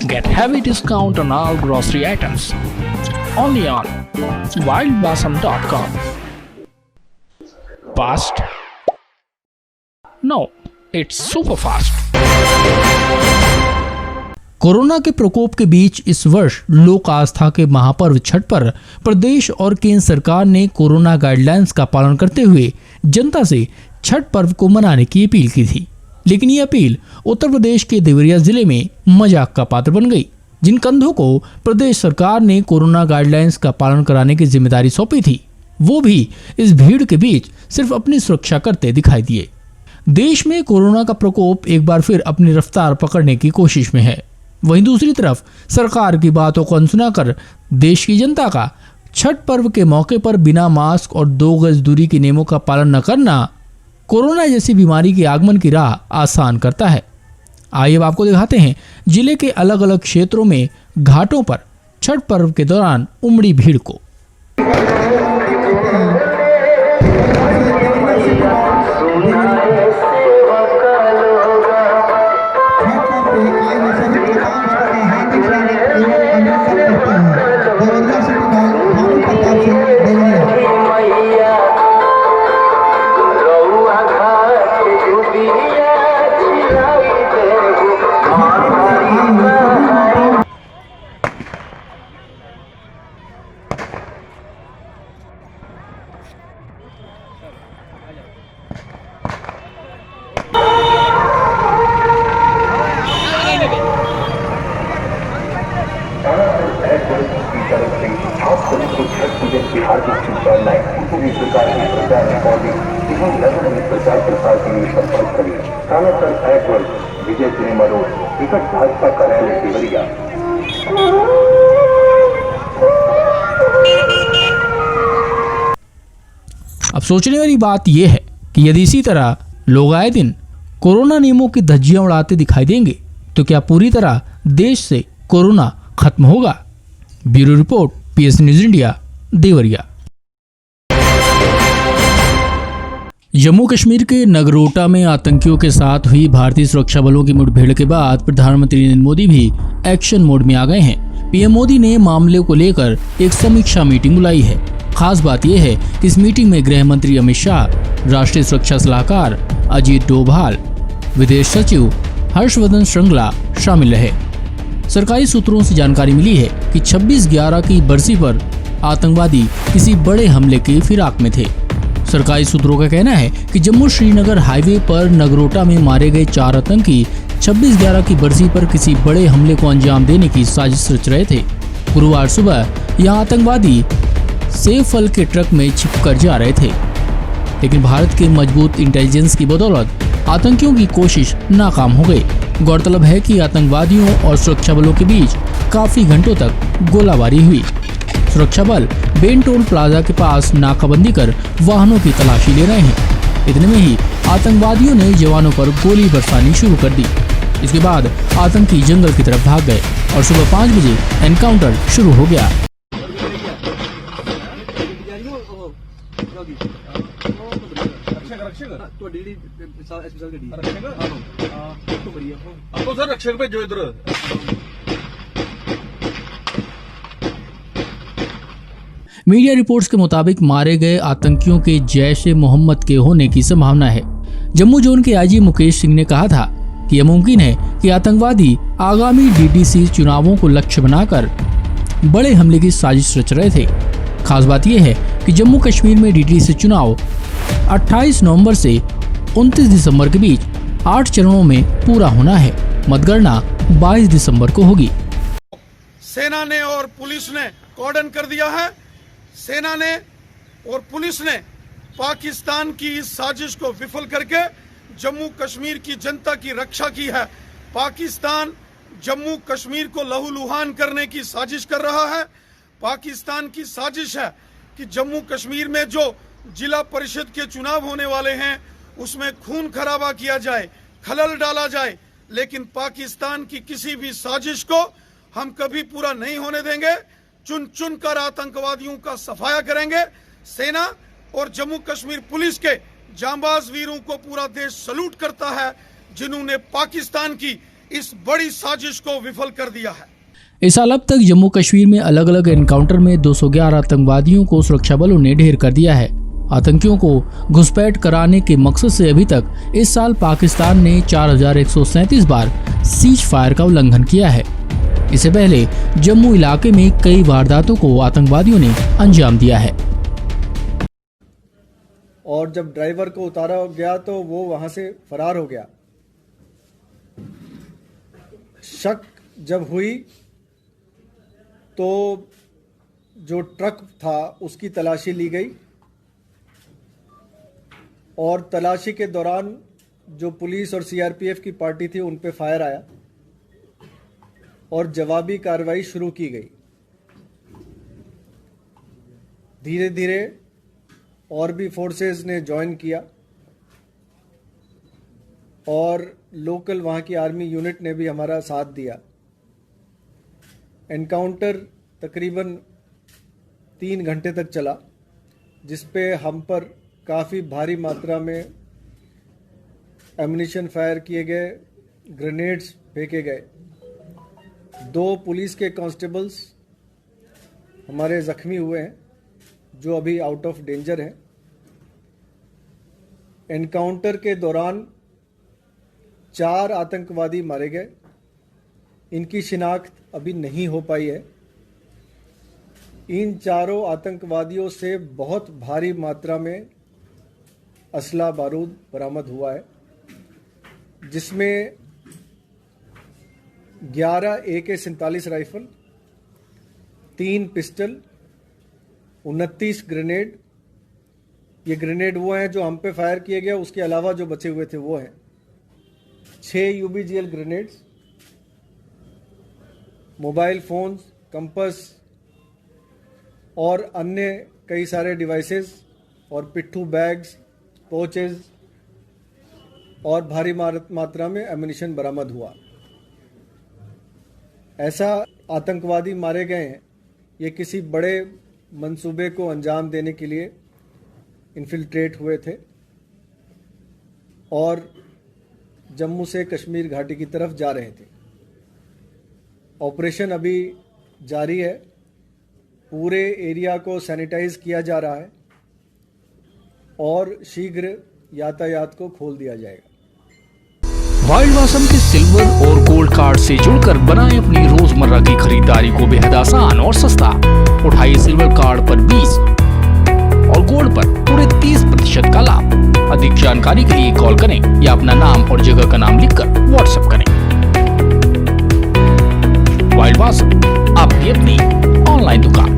Get heavy discount on all grocery items. Only on wildblossom.com. Fast? No, it's super fast. Corona के प्रकोप के बीच इस वर्ष लोक आस्था के महापर्व छठ पर प्रदेश और केंद्र सरकार ने कोरोना गाइडलाइंस का पालन करते हुए जनता से छठ पर्व को मनाने की अपील की थी। लेकिन ये अपील उत्तर प्रदेश के देवरिया जिले में मजाक का पात्र बन गई। जिन कंधों को प्रदेश सरकार ने कोरोना गाइडलाइंस का पालन कराने की जिम्मेदारी सौंपी थी, वो भी इस भीड़ के बीच सिर्फ अपनी सुरक्षा करते दिखाई दिए। देश में कोरोना का प्रकोप एक बार फिर अपनी रफ्तार पकड़ने की कोशिश में है। वहीं दूसरी तरफ सरकार की बातों को अनसुना कर देश की जनता का छठ पर्व के मौके पर बिना मास्क और 2 गज दूरी के नियमों का पालन न करना कोरोना जैसी बीमारी के आगमन की राह आसान करता है। आइए अब आपको दिखाते हैं जिले के अलग अलग क्षेत्रों में घाटों पर छठ पर्व के दौरान उमड़ी भीड़ को। अब सोचने वाली बात यह है कि यदि इसी तरह लोग आए दिन कोरोना नियमों की धज्जियां उड़ाते दिखाई देंगे तो क्या पूरी तरह देश से कोरोना खत्म होगा? Bureau report, PS news India, Deoria. Jammu Kashmir के नगरोटा में आतंकियों के साथ हुई भारतीय सुरक्षा बलों की मुठभेड़ के बाद प्रधानमंत्री नरेंद्र मोदी भी एक्शन मोड में आ गए हैं। पीएम मोदी ने मामले को लेकर एक समीक्षा मीटिंग बुलाई है। खास बात यह है कि इस मीटिंग में गृह मंत्री अमित शाह, राष्ट्रीय सुरक्षा सलाहकार अजीत डोभाल, विदेश सचिव हर्षवर्धन श्रृंगला शामिल रहे। सरकारी सूत्रों से जानकारी मिली है कि 26/11 की बरसी पर आतंकवादी किसी बड़े हमले की फिराक में थे। सरकारी सूत्रों का कहना है कि जम्मू श्रीनगर हाईवे पर नगरोटा में मारे गए 4 आतंकी 26/11 की बरसी पर किसी बड़े हमले को अंजाम देने की साजिश रच रहे थे। गुरुवार सुबह यह आतंकवादी सेब फल के ट्रक में छिपकर जा रहे थे, लेकिन भारत के मजबूत इंटेलिजेंस की बदौलत आतंकियों की कोशिश नाकाम हो गई। गौरतलब है कि आतंकवादियों और सुरक्षा बलों के बीच काफी घंटों तक गोलाबारी हुई। सुरक्षा बल बेन टोल प्लाजा के पास नाकाबंदी कर वाहनों की तलाशी ले रहे हैं। इतने में ही आतंकवादियों ने जवानों पर गोली बरसानी शुरू कर दी। इसके बाद आतंकी जंगल की तरफ भाग गए और सुबह 5 बजे एनकाउंटर शुरू हो गया। मीडिया रिपोर्ट्स के मुताबिक मारे गए आतंकियों के जैश-ए-मोहम्मद के होने की संभावना है। जम्मू जोन के आईजी मुकेश सिंह ने कहा था कि यह मुमकिन है कि आतंकवादी आगामी डीडीसी चुनावों को लक्ष्य बनाकर बड़े हमले की साजिश रच रहे थे। खास बात यह है कि जम्मू कश्मीर में डीडीसी चुनाव 28 नवंबर से 29 दिसंबर के बीच 8 चरणों में पूरा होना है। मतगणना 22 दिसंबर को होगी। सेना ने और पुलिस ने कॉर्डन कर दिया है। सेना ने और पुलिस ने पाकिस्तान की इस साजिश को विफल करके जम्मू कश्मीर की जनता की रक्षा की है। पाकिस्तान जम्मू कश्मीर को लहूलुहान करने की साजिश कर रहा है। पाकिस्तान की साजिश है कि जम्मू कश्मीर में जो जिला परिषद के चुनाव होने वाले हैं उसमें खून खराबा किया जाए, खलल डाला जाए, लेकिन पाकिस्तान की किसी भी साजिश को हम कभी पूरा नहीं होने देंगे। चुन चुन कर आतंकवादियों का सफाया करेंगे। सेना और जम्मू कश्मीर पुलिस के जांबाज वीरों को पूरा देश सलूट करता है, जिन्होंने पाकिस्तान की इस बड़ी साजिश को विफल कर दिया है। इस साल अब तक जम्मू कश्मीर में अलग अलग एनकाउंटर में 211 आतंकवादियों को सुरक्षा बलों ने ढेर कर दिया है। आतंकियों को घुसपैठ कराने के मकसद से अभी तक इस साल पाकिस्तान ने 4137 बार सीज फायर का उल्लंघन किया है। इससे पहले जम्मू इलाके में कई वारदातों को आतंकवादियों ने अंजाम दिया है। और जब ड्राइवर को उतारा गया तो वो वहां से फरार हो गया। शक जब हुई तो जो ट्रक था उसकी तलाशी ली गई और तलाशी के दौरान जो पुलिस और सीआरपीएफ की पार्टी थी उन पे फायर आया और जवाबी कार्रवाई शुरू की गई। धीरे धीरे और भी फोर्सेस ने ज्वाइन किया और लोकल वहाँ की आर्मी यूनिट ने भी हमारा साथ दिया। एनकाउंटर तकरीबन 3 घंटे तक चला, जिस पे हम पर काफ़ी भारी मात्रा में एम्युनिशन फायर किए गए, ग्रेनेड्स फेंके गए। 2 पुलिस के कांस्टेबल्स हमारे ज़ख्मी हुए हैं जो अभी आउट ऑफ डेंजर हैं। एनकाउंटर के दौरान 4 आतंकवादी मारे गए। इनकी शिनाख्त अभी नहीं हो पाई है। इन चारों आतंकवादियों से बहुत भारी मात्रा में असला बारूद बरामद हुआ है, जिसमें 11 AK-47 राइफल, 3 पिस्टल, 29 ग्रेनेड। ये ग्रेनेड वो हैं जो हम पे फायर किए गए, उसके अलावा जो बचे हुए थे वो हैं 6 UBGL grenades, mobile phones, compass और अन्य कई सारे डिवाइसेस और पिट्ठू बैग्स, पोचेस और भारी मात्रा में एम्युनिशन बरामद हुआ। ऐसा आतंकवादी मारे गए हैं, ये किसी बड़े मंसूबे को अंजाम देने के लिए इन्फिल्ट्रेट हुए थे और जम्मू से कश्मीर घाटी की तरफ जा रहे थे। ऑपरेशन अभी जारी है, पूरे एरिया को सैनिटाइज किया जा रहा है और शीघ्र यातायात को खोल दिया जाएगा। वाइल्ड वासम के सिल्वर और गोल्ड कार्ड से जुड़कर बनाएं अपनी रोजमर्रा की खरीदारी को बेहद आसान और सस्ता। उठाइए सिल्वर कार्ड पर 20 और गोल्ड पर पूरे 30% का लाभ। अधिक जानकारी के लिए कॉल करें या अपना नाम और जगह का नाम लिखकर व्हाट्सएप करें। वाइल्ड वासम, आपकी अपनी ऑनलाइन दुकान।